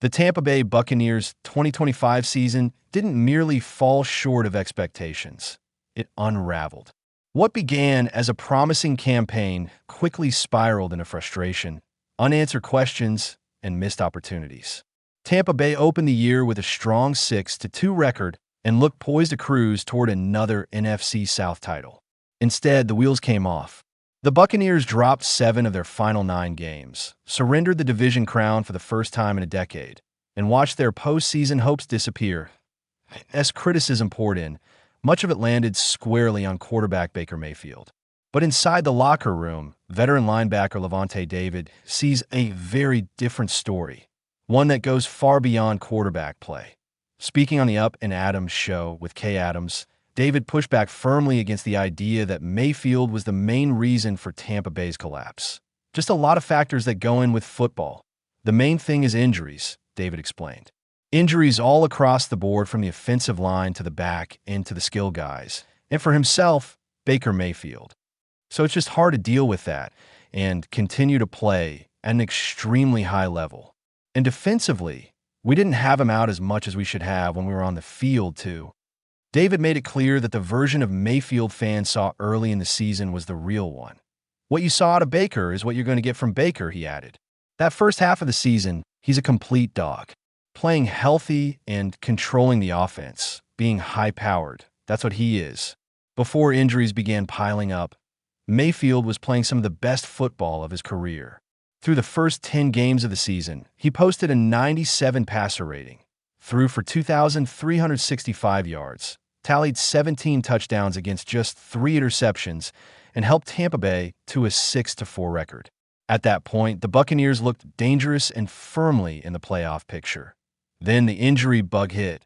The Tampa Bay Buccaneers' 2025 season didn't merely fall short of expectations. It unraveled. What began as a promising campaign quickly spiraled into frustration, unanswered questions, and missed opportunities. Tampa Bay opened the year with a strong 6-2 record and looked poised to cruise toward another NFC South title. Instead, the wheels came off. The Buccaneers dropped 7 of their final 9 games, surrendered the division crown for the first time in a decade, and watched their postseason hopes disappear. As criticism poured in, much of it landed squarely on quarterback Baker Mayfield. But inside the locker room, veteran linebacker Lavonte David sees a very different story, one that goes far beyond quarterback play. Speaking on the Up and Adams show with Kay Adams, David pushed back firmly against the idea that Mayfield was the main reason for Tampa Bay's collapse. Just a lot of factors that go in with football. The main thing is injuries, David explained. Injuries all across the board from the offensive line to the back and to the skill guys. And for himself, Baker Mayfield. So it's just hard to deal with that and continue to play at an extremely high level. And defensively, we didn't have him out as much as we should have when we were on the field, too. David made it clear that the version of Mayfield fans saw early in the season was the real one. What you saw out of Baker is what you're going to get from Baker, he added. That first half of the season, he's a complete dog. Playing healthy and controlling the offense, being high-powered. That's what he is. Before injuries began piling up, Mayfield was playing some of the best football of his career. Through the first 10 games of the season, he posted a 97 passer rating, threw for 2,365 yards, tallied 17 touchdowns against just 3 interceptions, and helped Tampa Bay to a 6-4 record. At that point, the Buccaneers looked dangerous and firmly in the playoff picture. Then the injury bug hit,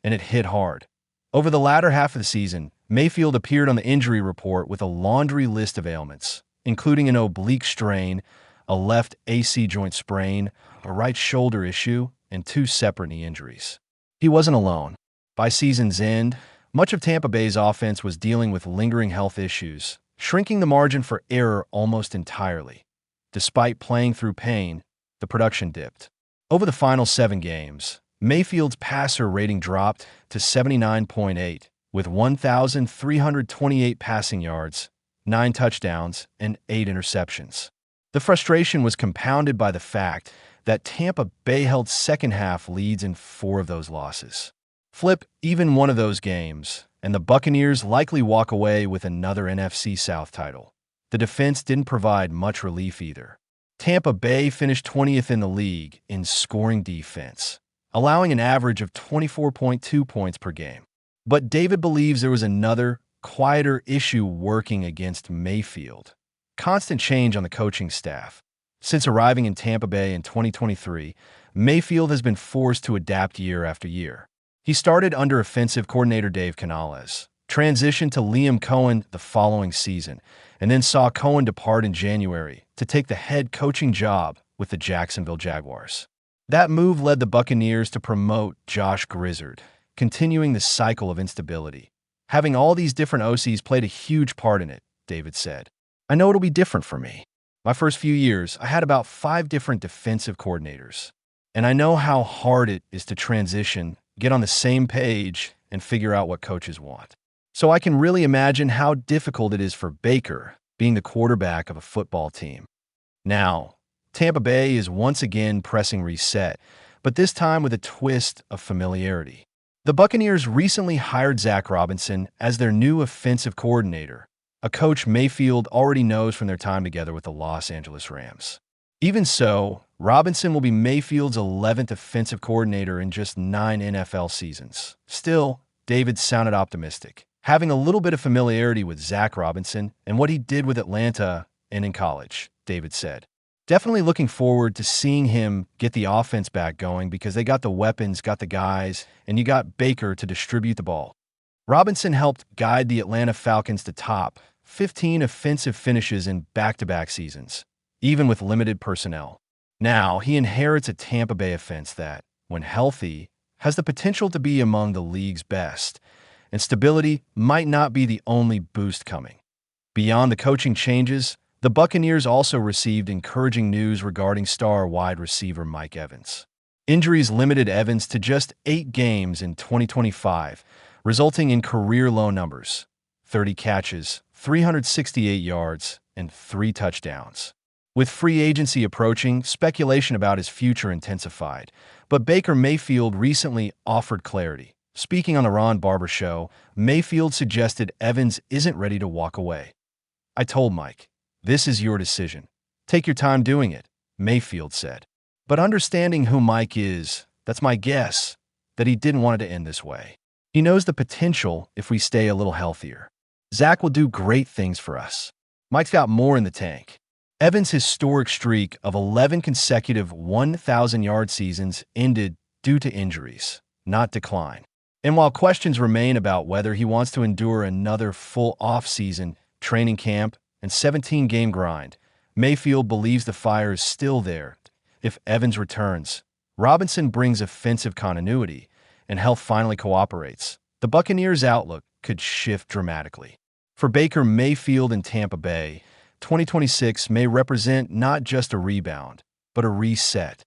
and it hit hard. Over the latter half of the season, Mayfield appeared on the injury report with a laundry list of ailments, including an oblique strain, a left AC joint sprain, a right shoulder issue, and 2 separate knee injuries. He wasn't alone. By season's end, much of Tampa Bay's offense was dealing with lingering health issues, shrinking the margin for error almost entirely. Despite playing through pain, the production dipped. Over the final 7 games, Mayfield's passer rating dropped to 79.8, with 1,328 passing yards, 9 touchdowns, and 8 interceptions. The frustration was compounded by the fact that Tampa Bay held second-half leads in 4 of those losses. Flip even one of those games, and the Buccaneers likely walk away with another NFC South title. The defense didn't provide much relief either. Tampa Bay finished 20th in the league in scoring defense, allowing an average of 24.2 points per game. But David believes there was another, quieter issue working against Mayfield. Constant change on the coaching staff. Since arriving in Tampa Bay in 2023, Mayfield has been forced to adapt year after year. He started under offensive coordinator Dave Canales, transitioned to Liam Cohen the following season, and then saw Cohen depart in January to take the head coaching job with the Jacksonville Jaguars. That move led the Buccaneers to promote Josh Grizzard, continuing the cycle of instability. Having all these different OCs played a huge part in it, David said. I know it'll be different for me. My first few years, I had about 5 different defensive coordinators. And I know how hard it is to transition, get on the same page, and figure out what coaches want. So I can really imagine how difficult it is for Baker, being the quarterback of a football team. Now, Tampa Bay is once again pressing reset, but this time with a twist of familiarity. The Buccaneers recently hired Zach Robinson as their new offensive coordinator, a coach Mayfield already knows from their time together with the Los Angeles Rams. Even so, Robinson will be Mayfield's 11th offensive coordinator in just 9 NFL seasons. Still, David sounded optimistic, having a little bit of familiarity with Zach Robinson and what he did with Atlanta and in college, David said. Definitely looking forward to seeing him get the offense back going because they got the weapons, got the guys, and you got Baker to distribute the ball. Robinson helped guide the Atlanta Falcons to top 15 offensive finishes in back-to-back seasons, even with limited personnel. Now, he inherits a Tampa Bay offense that, when healthy, has the potential to be among the league's best, and stability might not be the only boost coming. Beyond the coaching changes, the Buccaneers also received encouraging news regarding star wide receiver Mike Evans. Injuries limited Evans to just 8 games in 2025, resulting in career-low numbers: 30 catches, 368 yards, and 3 touchdowns. With free agency approaching, speculation about his future intensified, but Baker Mayfield recently offered clarity. Speaking on the Ron Barber Show, Mayfield suggested Evans isn't ready to walk away. "I told Mike, this is your decision. Take your time doing it," Mayfield said. But understanding who Mike is, that's my guess, that he didn't want it to end this way. He knows the potential if we stay a little healthier. Zach will do great things for us. Mike's got more in the tank. Evans' historic streak of 11 consecutive 1,000-yard seasons ended due to injuries, not decline. And while questions remain about whether he wants to endure another full off-season, training camp, and 17-game grind, Mayfield believes the fire is still there. If Evans returns, Robinson brings offensive continuity, and health finally cooperates, the Buccaneers' outlook could shift dramatically. For Baker Mayfield in Tampa Bay, 2026 may represent not just a rebound, but a reset.